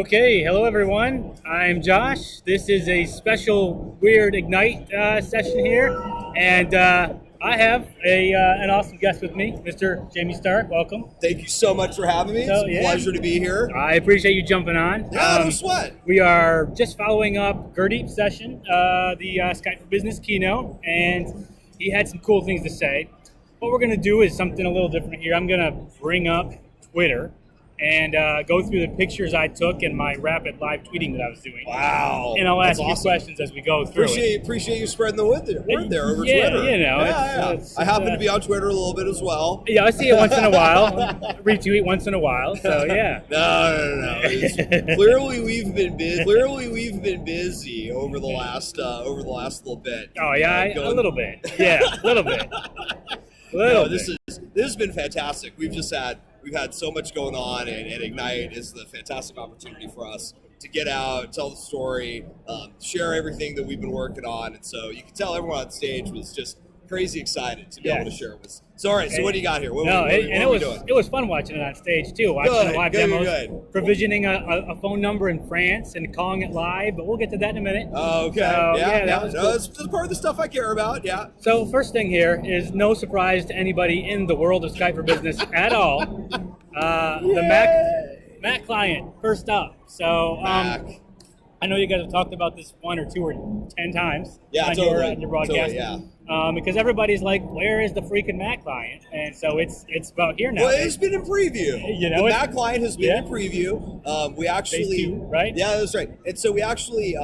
Okay, hello everyone. I'm Josh. This is a special Weird Ignite session here, and I have an awesome guest with me, Mr. Jamie Stark. Welcome. Thank you so much for having me. It's a pleasure to be here. I appreciate you jumping on. No sweat. We are just following up Gurdeep's session, the Skype for Business keynote, and he had some cool things to say. What we're going to do is something a little different here. I'm going to bring up Twitter and go through the pictures I took and my rapid live tweeting that I was doing. Wow. And I'll ask you questions as we go through Appreciate you spreading the word there over Twitter. You know. I happen to be on Twitter a little bit as well. Yeah, I see it once in a while. Retweet once in a while, so yeah. No. Clearly we've been busy over the last little bit. Oh yeah, a little bit. Yeah, a little bit. This has been fantastic. We've had so much going on, and Ignite is the fantastic opportunity for us to get out, tell the story, share everything that we've been working on. And so you can tell everyone on stage was just crazy excited to be able to share it with us. So, all right, so what do you got here? What are we doing? It was fun watching it on stage, too, watching the live demos, provisioning a phone number in France and calling it live, but we'll get to that in a minute. Okay. So, that was cool. That's part of the stuff I care about, yeah. So first thing here is no surprise to anybody in the world of Skype for Business at all. The Mac client, first up. So I know you guys have talked about this 1 or 2 or 10 times on your broadcast. Totally, because everybody's like, where is the freaking Mac client? And so it's about here now. Well, it's been in preview. The Mac client has been in preview. We actually, Phase 2, right? Yeah, that's right. And so we actually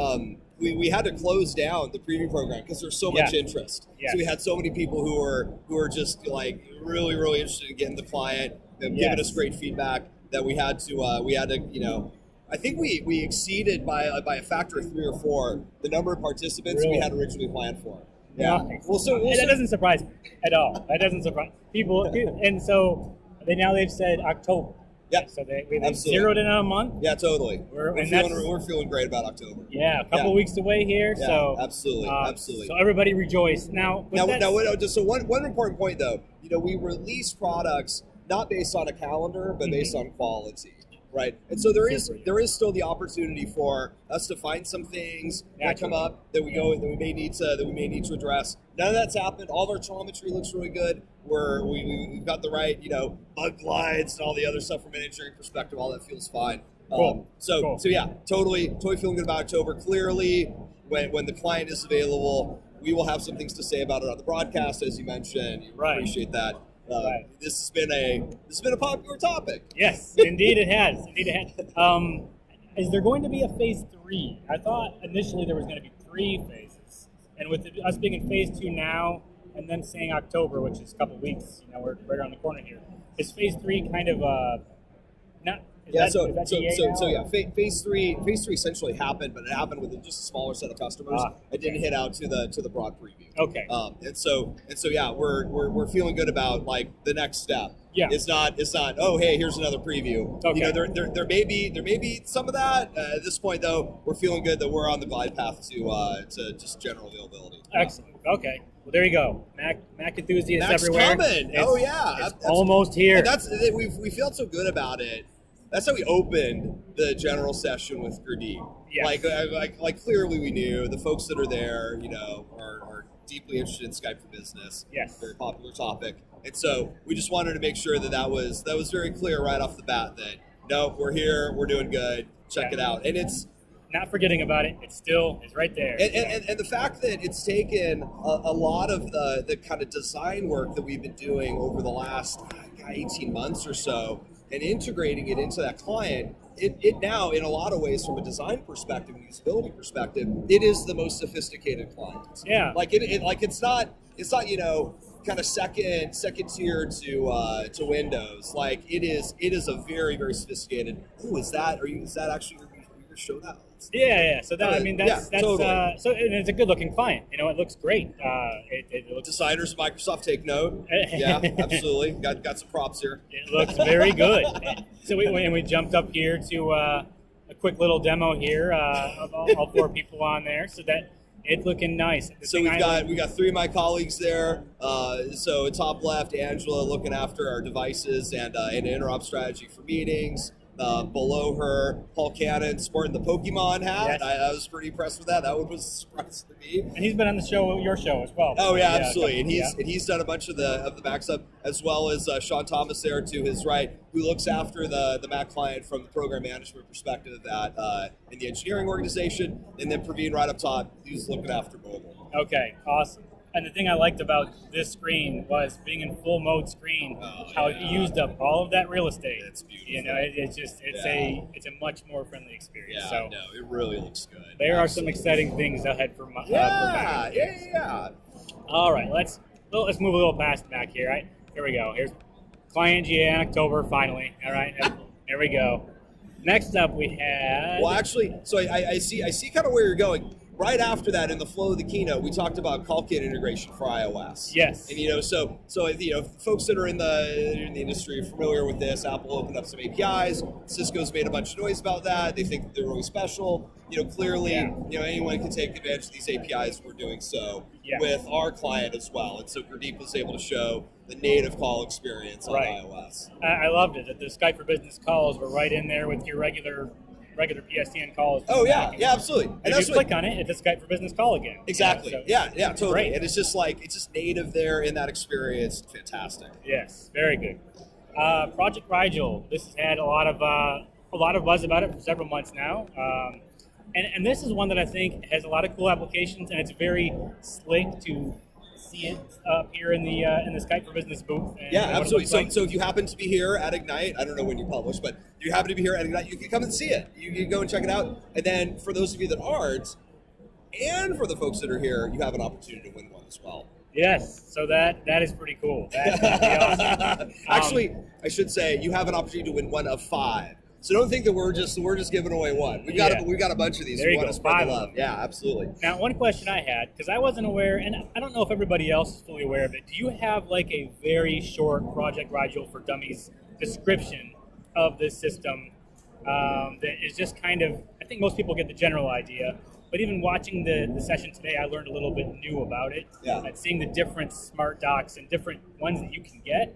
we had to close down the preview program because there's so much interest. Yes. So we had so many people who were just like really interested in getting the client and giving us great feedback that we had to I think we exceeded by a factor of 3 or 4 the number of participants we had originally planned for. Yeah. Well, that doesn't surprise me at all. That doesn't surprise people. And so they've said October. Yeah. So they zeroed in on a month. Yeah, totally. We're feeling great about October. Yeah, a couple weeks away here. Yeah, so absolutely. So everybody rejoice. So one important point though, we release products not based on a calendar, but based on quality. Right, and so there is still the opportunity for us to find some things that come up that we may need to address. None of that's happened. All of our telemetry looks really good. We've got the right bug glides and all the other stuff from an engineering perspective. All that feels fine. Cool. So yeah, totally feeling good about October. Clearly, when the client is available, we will have some things to say about it on the broadcast, as you mentioned. Appreciate that. This has been a popular topic. Yes, indeed it has. Is there going to be a phase 3? I thought initially there was going to be 3 phases, and with us being in phase 2 now, and then saying October, which is a couple weeks, we're right around the corner here. Is phase 3 kind of not? Phase three essentially happened, but it happened with just a smaller set of customers. It didn't hit out to the broad preview. Okay. And so yeah, we're feeling good about like the next step. Yeah. It's not. Oh, hey, here's another preview. Okay. There may be some of that at this point though. We're feeling good that we're on the glide path to just general availability. Excellent. Okay. Well, there you go. Mac enthusiasts Mac's everywhere. Coming. It's almost here. And we felt so good about it. That's how we opened the general session with Gurdeep. Yes. Like clearly we knew the folks that are there, are deeply interested in Skype for Business. Yes. Very popular topic. And so we just wanted to make sure that was very clear right off the bat that no, we're here, we're doing good, check it out. And it's not forgetting about it, it's right there. And the fact that it's taken a lot of the kind of design work that we've been doing over the last 18 months or so, and integrating it into that client, it now, in a lot of ways, from a design perspective and usability perspective, it is the most sophisticated client. Yeah. It's not kind of second tier to Windows. Like it is a very, very sophisticated. Is that actually your show that? Yeah. So that's totally. So and it's a good looking client. It looks great. It looks. Designers of Microsoft take note. Yeah, absolutely. Got some props here. It looks very good. So we jumped up here to a quick little demo here of all 4 people on there. So that it's looking nice. So we got 3 of my colleagues there. So top left, Angela looking after our devices and interop strategy for meetings. Below her, Paul Cannon sporting the Pokemon hat. Yes. I was pretty impressed with that. That one was a surprise to me. And he's been on the show, your show as well. Oh yeah, absolutely. And he's done a bunch of the backs up, as well as Sean Thomas there to his right, who looks after the Mac client from the program management perspective in the engineering organization, and then Praveen right up top, who's looking after mobile. Okay, awesome. And the thing I liked about this screen was being in full mode screen, how it used up all of that real estate. It's beautiful. You know, it's a much more friendly experience. Yeah, So no, it really looks good. there are some exciting things ahead for Mac. Yeah. All right, let's move a little past Mac here. Right, here we go. Here's client GA in October finally. All right, there we go. Next up, we had. Well, actually, so I see kind of where you're going. Right after that, in the flow of the keynote, we talked about call kit integration for iOS. Yes. And so folks that are in the industry are familiar with this. Apple opened up some APIs. Cisco's made a bunch of noise about that. They think that they're really special. Clearly, anyone can take advantage of these APIs. We're doing so with our client as well. And so Gurdeep was able to show the native call experience on iOS. I loved it. The Skype for Business calls were right in there with your regular PSTN calls. Oh yeah, absolutely. And if you click on it, it's a Skype for Business call again. Exactly. So yeah, totally. Great. And it's just native there in that experience. Fantastic. Yes, very good. Project Rigel. This has had a lot of buzz about it for several months now. And this is one that I think has a lot of cool applications, and it's very slick to see it up here in the Skype for Business booth. And absolutely. So if you happen to be here at Ignite, I don't know when you publish, but if you happen to be here at Ignite, you can come and see it. You can go and check it out. And then for those of you that aren't, and for the folks that are here, you have an opportunity to win one as well. Yes, so that is pretty cool. That's awesome. Actually, I should say you have an opportunity to win one of 5. So don't think that we're just giving away one. We've got a bunch of these. There you go, spread 5 the love. Yeah, absolutely. Now, one question I had, because I wasn't aware, and I don't know if everybody else is fully aware of it. Do you have like a very short Project Rigel for Dummies description of this system that is just kind of? I think most people get the general idea, but even watching the session today, I learned a little bit new about it. Yeah. And seeing the different smart docks and different ones that you can get,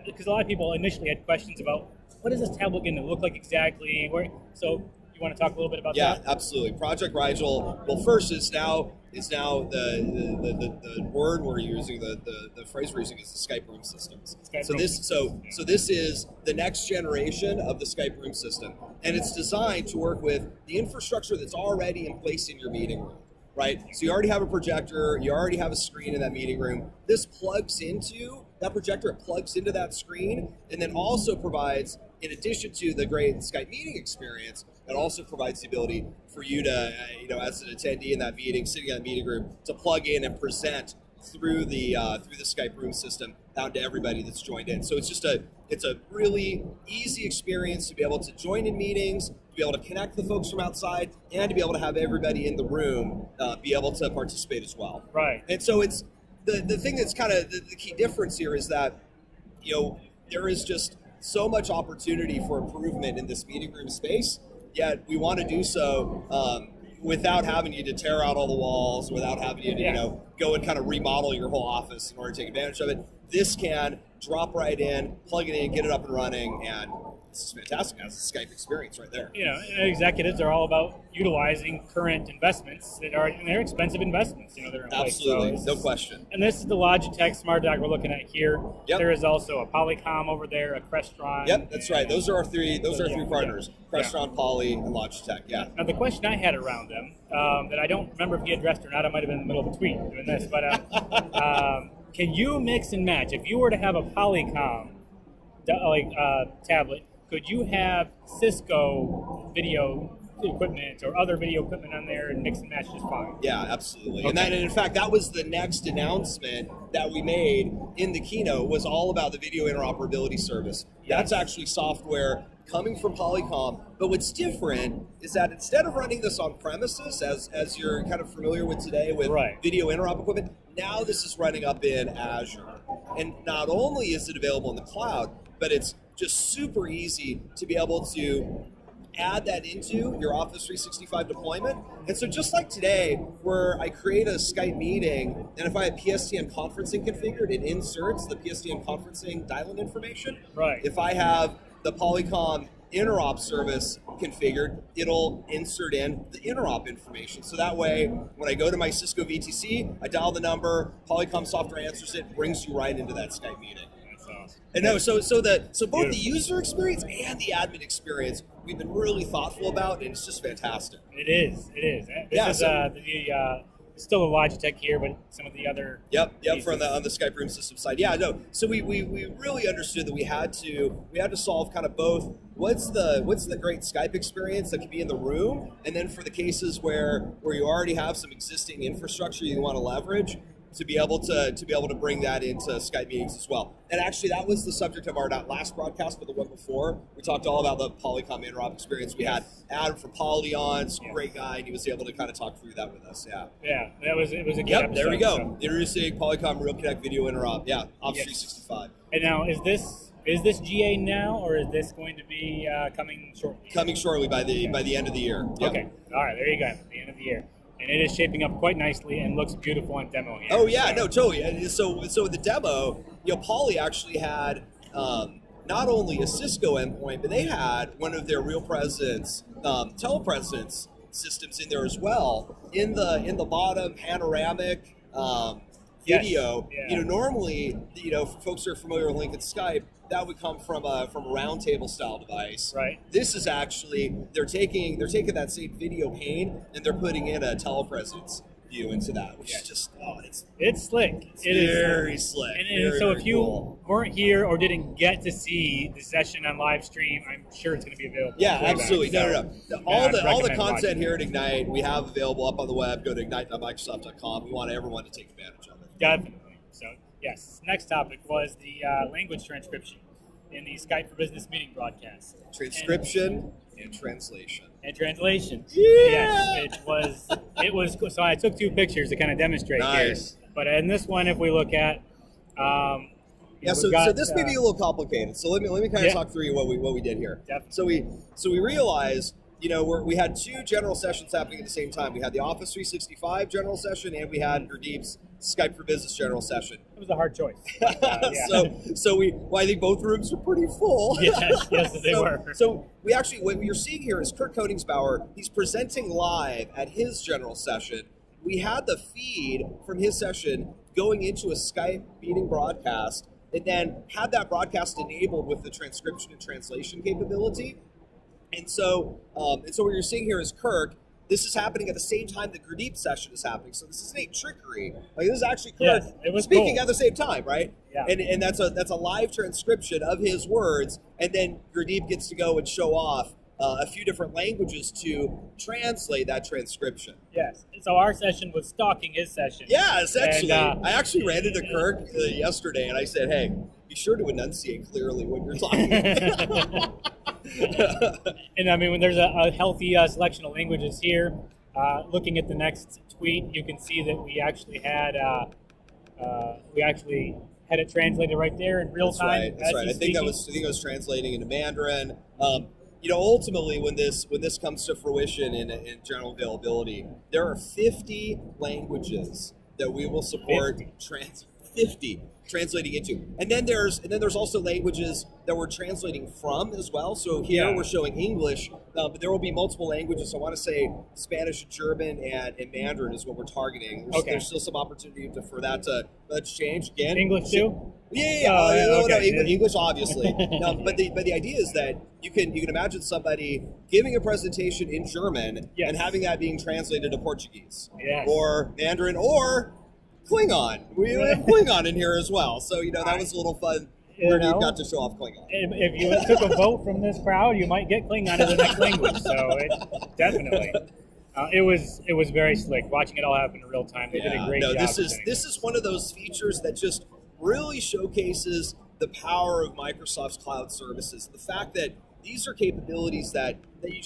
because a lot of people initially had questions about, what is this tablet going to look like exactly? So you want to talk a little bit about that? Yeah, absolutely. Project Rigel. Well, first is now the word we're using, the phrase we're using is the Skype room systems. So this is the next generation of the Skype room system, and it's designed to work with the infrastructure that's already in place in your meeting room. Right? So you already have a projector, you already have a screen in that meeting room. This plugs into that projector, it plugs into that screen, and then also provides, in addition to the great Skype meeting experience, it also provides the ability for you to, as an attendee in that meeting, sitting in that meeting room, to plug in and present through the Skype room system out to everybody that's joined in. So it's a really easy experience to be able to join in meetings, to be able to connect the folks from outside, and to be able to have everybody in the room be able to participate as well. Right. And so it's the thing that's kind of the key difference here is that there is just so much opportunity for improvement in this meeting room space. Yet we want to do so without having you to tear out all the walls, without having you to go and kind of remodel your whole office in order to take advantage of it. This can drop right in, plug it in, get it up and running, and this is fantastic. That's a Skype experience right there. Executives are all about utilizing current investments that are, and they're expensive investments. They're in place. Absolutely, no question. And this is the Logitech Smart Dock we're looking at here. Yep. There is also a Polycom over there, a Crestron. Yep, that's right. Those are our three. Those are our 3 partners: Crestron, Poly, and Logitech. Yeah. Now the question I had around them that I don't remember if he addressed or not. I might have been in the middle of a tweet doing this, but can you mix and match? If you were to have a Polycom tablet, could you have Cisco video equipment or other video equipment on there and mix and match just fine? Yeah, absolutely. Okay. And in fact, that was the next announcement that we made in the keynote, was all about the video interoperability service. Yes. That's actually software coming from Polycom. But what's different is that instead of running this on premises, as you're kind of familiar with today with video interop equipment, now this is running up in Azure. And not only is it available in the cloud, but it's just super easy to be able to add that into your Office 365 deployment. And so just like today, where I create a Skype meeting, and if I have PSTN conferencing configured, it inserts the PSTN conferencing dial-in information. Right. If I have the Polycom interop service configured, it'll insert in the interop information. So that way, when I go to my Cisco VTC, I dial the number, Polycom software answers it, brings you right into that Skype meeting. That's awesome. And no, so both Beautiful. the user experience and the admin experience, we've been really thoughtful about, and it's just fantastic. It is. This is still a Logitech here, but some of the other. Yep. On the Skype room system side. Yeah, no. So we really understood that we had to solve kind of both. What's the great Skype experience that can be in the room, and then for the cases where you already have some existing infrastructure you want to leverage, to be able to bring that into Skype meetings as well. And actually, that was the subject of our not last broadcast, but the one before. We talked all about the Polycom interop experience. We had Adam from Pall on, great guy, and he was able to kind of talk through that with us. Yeah, it was a good Yep, episode. there we go. So. Introducing Polycom Real Connect Video Interop. Yeah, Office 365. And now, is this GA now, or is this going to be coming shortly? Coming shortly by the end of the year. Yep. Okay, all right, there you go. At the end of the year. And it is shaping up quite nicely and looks beautiful on demo here. Oh yeah, no, totally. And so with the demo, Poly actually had not only a Cisco endpoint, but they had one of their real presence telepresence systems in there as well. In the bottom panoramic video, normally, for folks who are familiar with Link and Skype, that would come from a roundtable style device. Right. This is actually they're taking that same video pane and they're putting in a telepresence view into that, which is just it's slick. It is very slick. And very, so very if you cool. weren't here or didn't get to see the session on live stream, I'm sure it's going to be available. Yeah, absolutely. No. All the content watching. here at Ignite we have available up on the web. Go to ignite.microsoft.com. We want everyone to take advantage of it. Definitely. So, yes. Next topic was the language transcription in the Skype for Business meeting broadcast. Transcription and translation. And translation. Yeah! Yes, it was cool. So I took two pictures to kind of demonstrate Nice. here. But in this one, if we look at... so this may be a little complicated. So let me kind of talk through what we did here. Definitely. So we realized, we had two general sessions happening at the same time. We had the Office 365 general session, and we had Gurdeep's Skype for Business general session. It was a hard choice. I think both rooms are pretty full. Yes, they were. So we actually, what you're seeing here is Kurt Koningsbauer. He's presenting live at his general session. We had the feed from his session going into a Skype meeting broadcast, and then had that broadcast enabled with the transcription and translation capability. And so what you're seeing here is Kirk. This is happening at the same time that Gurdeep session is happening. So this isn't a trickery. Like, this is actually Kirk speaking at the same time, right? Yeah. And that's a live transcription of his words, and then Gurdeep gets to go and show off a few different languages to translate that transcription. Yes. So our session was stalking his session. Yeah, essentially. And, I actually ran into Kirk yesterday, and I said, "Hey, be sure to enunciate clearly when you're talking." And I mean, when there's a healthy selection of languages here, looking at the next tweet, you can see that we actually had it translated right there in real time. That's right. I think it was translating into Mandarin. Ultimately, when this comes to fruition in general availability, there are 50 languages that we will support 50 translating into, and then there's also languages that we're translating from as well. So here we're showing English, but there will be multiple languages. I want to say Spanish, German, and Mandarin is what we're targeting. There's still some opportunity for that to change again. English too. English obviously. But the idea is that you can imagine somebody giving a presentation in German and having that being translated to Portuguese or Mandarin or Klingon. We have Klingon in here as well. So that was a little fun. You got to show off Klingon. If you took a vote from this crowd, you might get Klingon as the next language. So definitely. It was very slick. Watching it all happen in real time, they did a great job. This is one of those features that just really showcases the power of Microsoft's cloud services. The fact that these are capabilities that you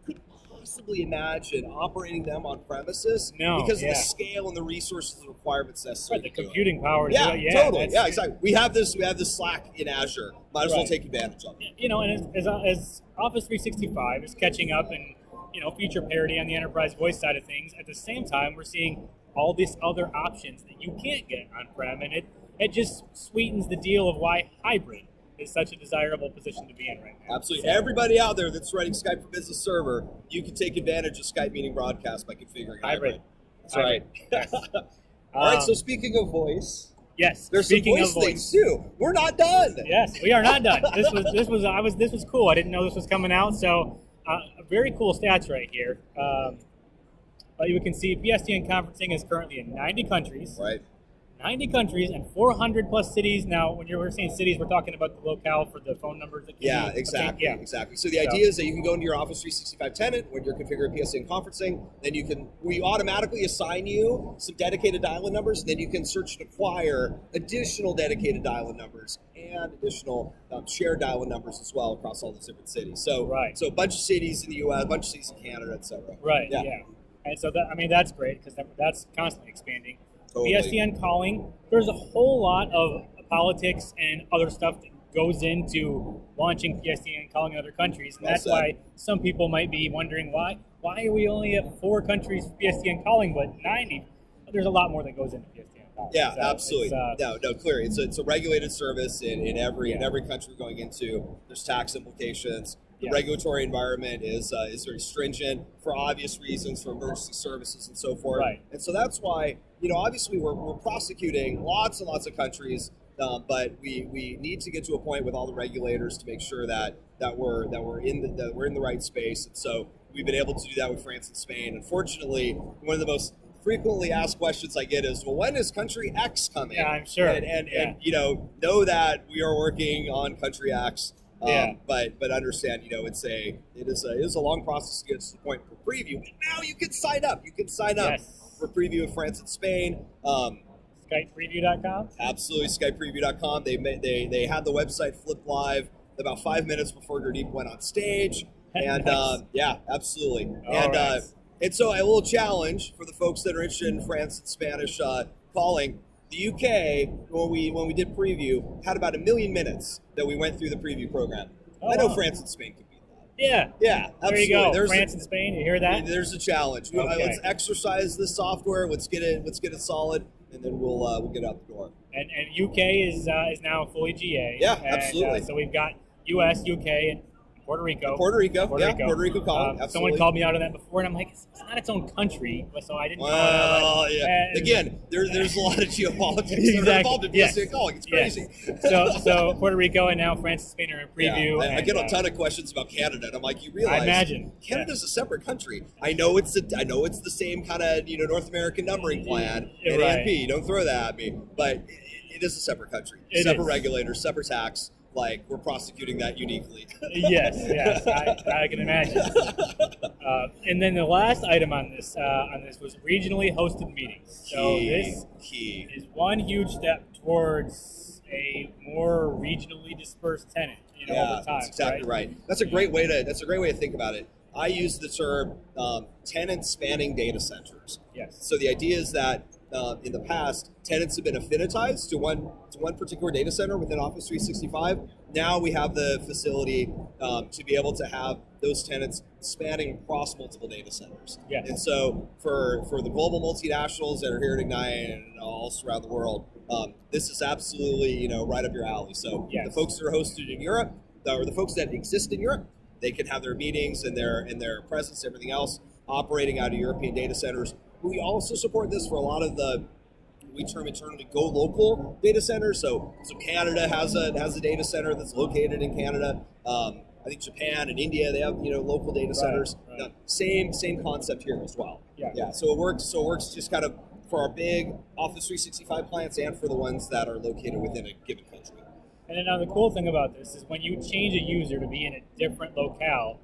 couldn't possibly imagine operating them on premises because of the scale and the resources and requirements necessary. The computing power. Totally. Yeah, exactly. We have this Slack in Azure. Might as well take advantage of it. And as Office 365 is catching up and feature parity on the enterprise voice side of things, at the same time we're seeing all these other options that you can't get on-prem, and it just sweetens the deal of why hybrid is such a desirable position to be in right now. Absolutely. Everybody out there that's running Skype for Business Server, you can take advantage of Skype meeting broadcast by configuring hybrid. That's right. Yes. All right, so speaking of voice, yes, there's speaking some voice things too. We're not done. Yes, we are not done. This was cool. I didn't know this was coming out. So very cool stats right here. But you can see PSTN conferencing is currently in 90 countries. Right. 90 countries and 400 plus cities. Now, when we're saying cities, we're talking about the locale for the phone numbers. Yeah, exactly. Exactly. So the idea is that you can go into your Office 365 tenant when you're configuring PSTN conferencing. Then we automatically assign you some dedicated dial-in numbers. And then you can search and acquire additional dedicated dial-in numbers and additional shared dial-in numbers as well across all these different cities. So, so a bunch of cities in the U.S., a bunch of cities in Canada, et cetera. Right. Yeah. And so that's great because that's constantly expanding. Totally. PSTN calling, there's a whole lot of politics and other stuff that goes into launching PSTN calling in other countries. And that's why some people might be wondering why are we only at 4 countries for PSTN calling, but 90? There's a lot more that goes into PSTN calling. Yeah, so absolutely. No, clearly. It's a regulated service in every country we're going into. There's tax implications. The regulatory environment is very stringent for obvious reasons, for emergency services and so forth. Right. And so that's why, obviously we're prosecuting lots and lots of countries, but we need to get to a point with all the regulators to make sure that we're in the right space. And so we've been able to do that with France and Spain. Unfortunately, one of the most frequently asked questions I get is, well, when is country X coming? Yeah, I'm sure. And know that we are working on country X. But understand, it is a long process to get to the point for preview. And now you can sign up. You can sign up for preview of France and Spain. SkypePreview.com. Absolutely, SkypePreview.com. They had the website flip live about 5 minutes before Gurdeep went on stage, and absolutely. And so a little challenge for the folks that are interested in France and Spanish calling. The UK, when we did preview, had about 1 million minutes that we went through the preview program. I know France and Spain could beat that. Yeah, absolutely. There you go. France and Spain, you hear that? There's a challenge. Okay. Let's exercise this software. Let's get it solid, and then we'll get out the door. And UK is now fully GA. Yeah, absolutely. So we've got US, UK, and Puerto Rico. Puerto Rico calling. Someone called me out on that before, and I'm like, it's not its own country, so I didn't. Again, there's a lot of geopolitics that are involved in PSTN calling. It's crazy. So Puerto Rico and now France and Spain are in preview. I get a ton of questions about Canada, and I'm like, you realize? I imagine Canada's a separate country. I know it's the same kind of North American numbering plan and ANP. Don't throw that at me, but it is a separate country, separate regulators, separate tax. Like, we're prosecuting that uniquely. Yes, I can imagine. And then the last item on this was regionally hosted meetings. So this is one huge step towards a more regionally dispersed tenant. Over time. That's exactly right. That's a great way to think about it. I use the term tenant spanning data centers. Yes. So the idea is that in the past, tenants have been affinitized to one particular data center within Office 365. Now we have the facility to be able to have those tenants spanning across multiple data centers. Yes. And so for the global multinationals that are here at Ignite and all around the world, this is absolutely right up your alley. So the folks that are hosted in Europe, or the folks that exist in Europe, they can have their meetings and their presence, everything else, operating out of European data centers. We also support this for a lot of we term internally go local data centers. So Canada has a data center that's located in Canada. I think Japan and India, they have local data centers. Right. Same concept here as well. Yeah. So it works just kind of for our big Office 365 clients and for the ones that are located within a given country. And then now the cool thing about this is when you change a user to be in a different locale,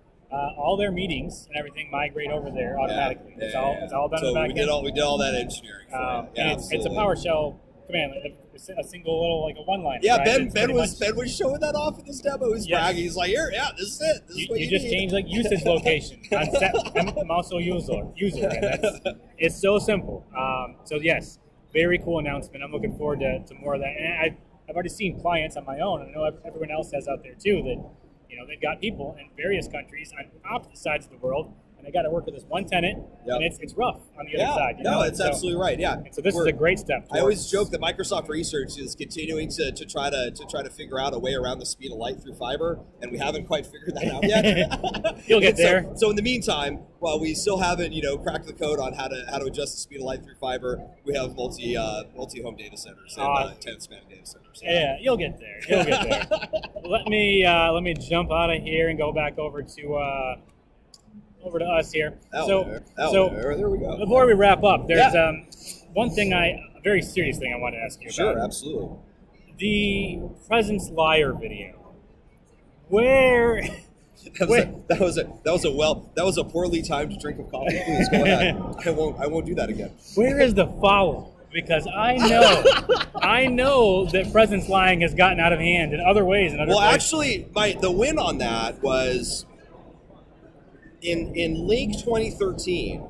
all their meetings and everything migrate over there automatically. It's all done in the back end. We did all that engineering for it's a PowerShell command, a single little a one-liner. Yeah, right? Ben was showing that off in this demo. He was bragging. He's like, here, this is it. This is what you just change usage location. I'm also user. And it's so simple. So yes, very cool announcement. I'm looking forward to more of that. And I've already seen clients on my own, and I know everyone else has out there too, that they've got people in various countries on opposite sides of the world, and I got to work with this one tenant, and it's rough on the other side. No, it's absolutely right. Yeah. And so this is a great step. I always joke that Microsoft Research is continuing to try to figure out a way around the speed of light through fiber, and we haven't quite figured that out yet. You'll get there. So in the meantime, while we still haven't cracked the code on how to adjust the speed of light through fiber, we have multi home data centers and tenant spanning data centers. Yeah, you'll get there. You'll get there. Let me jump out of here and go back over to us here. There we go. Before we wrap up, there's one thing a very serious thing I want to ask you about. Sure, absolutely. The Presence Liar video. Where? That was a poorly timed drink of coffee. Please go ahead. I won't do that again. Where is the follow? Because I know that presence lying has gotten out of hand in other ways. Actually, the win on that was in late 2013.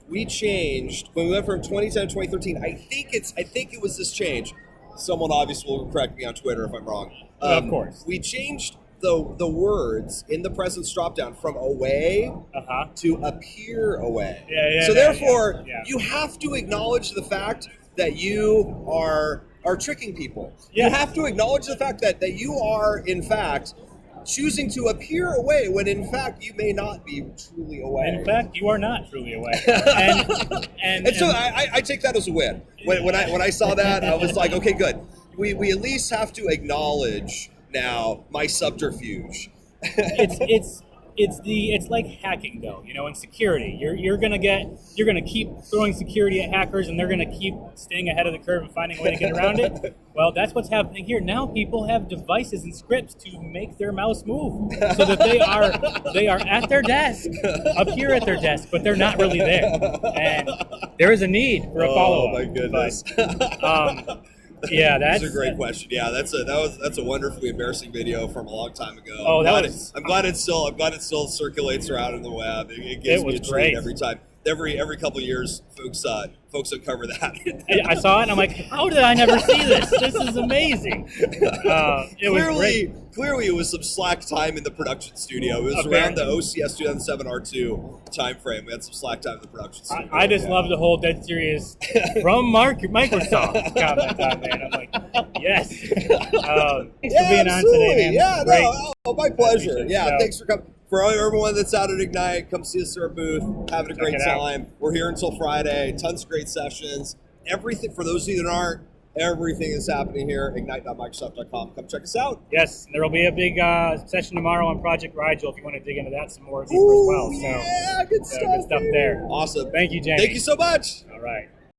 We changed when we went from 2010 to 2013. I think it was this change. Someone obviously will correct me on Twitter if I'm wrong. Of course, we changed the words in the presence dropdown from away to appear away. So therefore, you have to acknowledge the fact that you are tricking people. You have to acknowledge the fact that you are, in fact, choosing to appear away when, in fact, you may not be truly away. In fact, you are not truly away. and so I take that as a win. When I saw that, I was like, okay, good. We at least have to acknowledge now my subterfuge. It's like hacking though, in security. You're gonna keep throwing security at hackers, and they're gonna keep staying ahead of the curve and finding a way to get around it. Well, that's what's happening here. Now people have devices and scripts to make their mouse move so that they are at their desk, up here at their desk, but they're not really there. And there is a need for a follow-up. Oh my goodness. Yeah, that's a great question. Yeah, that's a wonderfully embarrassing video from a long time ago. Oh, I'm glad it still circulates around in the web. It gives me a treat every time. Every couple of years, folks uncover that. I saw it and I'm like, how did I never see this? This is amazing. It was great. Clearly, it was some slack time in the production studio. It was around the OCS 2007 R2 time frame. We had some slack time in the production studio. I just love the whole dead serious from Microsoft comment on there. And I'm like, yes. Thanks for being on today, man. My pleasure. Thanks for coming. For everyone that's out at Ignite, come see us at our booth. Having a great time. We're here until Friday. Tons of great sessions. Everything, for those of you that aren't, everything is happening here. Ignite.microsoft.com. Come check us out. Yes, there will be a big session tomorrow on Project Rigel if you want to dig into that some more deeper as well. So, good stuff. Good stuff there. Awesome. Thank you, James. Thank you so much. All right.